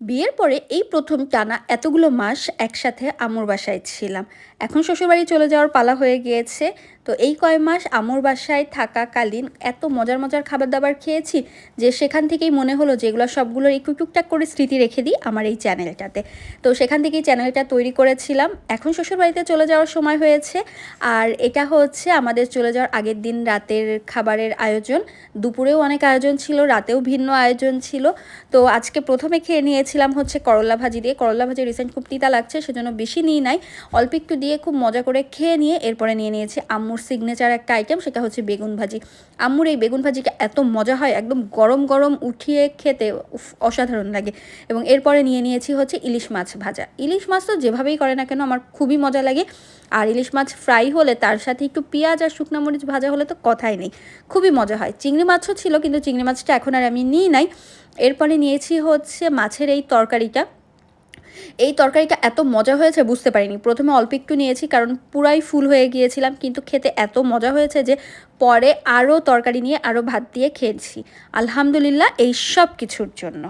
বিয়ের পরে এই প্রথম টানা এতগুলো মাস একসাথে আম্মুর বাসায় ছিলাম। এখন শ্বশুরবাড়ি চলে যাওয়ার পালা হয়ে গিয়েছে। তো এই কয় মাস আম্মুর বাসায় থাকাকালীন এত মজার, মজার খাবার-দাবার খেয়েছি যে সেখান থেকেই মনে হলো যে এগুলো সবগুলোর একটু টুকটাক করে স্মৃতি রেখে দিই আমার এই চ্যানেলটাতে। তো সেখান থেকেই চ্যানেলটা তৈরি করেছিলাম। এখন শ্বশুরবাড়িতে চলে যাওয়ার সময় হয়েছে। আর এটা হচ্ছে আমাদের চলে যাওয়ার আগের দিন রাতের খাবারের আয়োজন। দুপুরেও অনেক আয়োজন ছিল, রাতেও ভিন্ন আয়োজন ছিল। তো আজকে প্রথমে খেয়ে নিয়েছিলাম হচ্ছে করলা ভাজি দিয়ে। করলা ভাজি রিসেন্ট খুব তিতা লাগছে, সেজন্য বেশি নিই নাই, অল্প একটু দিয়ে খুব মজা করে খেয়ে নিয়ে এরপরে নিয়ে নিয়েছি আম্মুর সিগনেচার একটা আইটেম, সেটা হচ্ছে বেগুন ভাজি। আম্মুর এই বেগুন ভাজিটা এত মজা হয়, একদম গরম গরম উঠিয়ে খেতে অসাধারণ লাগে। এবং এরপরে নিয়ে নিয়েছি হচ্ছে ইলিশ মাছ ভাজা। ইলিশ মাছ তো যেভাবেই করে না কেন আমার খুবই মজা লাগে। আর ইলিশ মাছ ফ্রাই হলে তার সাথে একটু পেঁয়াজ আর শুকনো মরিচ ভাজা হলে তো কথাই নেই, খুবই মজা হয়। চিংড়ি মাছও ছিল, কিন্তু চিংড়ি মাছটা এখন আর আমি নিই নাই। এরপরে নিয়েছি হচ্ছে মাছের এই তরকারিটা। এই তরকারিটা এত মজা হয়েছে বুঝতে পারিনি। প্রথমে অল্প একটু নিয়েছি কারণ পুরাই ফুল হয়ে গিয়েছিলাম, কিন্তু খেতে এত মজা হয়েছে যে পরে আরও তরকারি নিয়ে আরও ভাত দিয়ে খেয়েছি। আলহামদুলিল্লাহ এই সব কিছুর জন্য।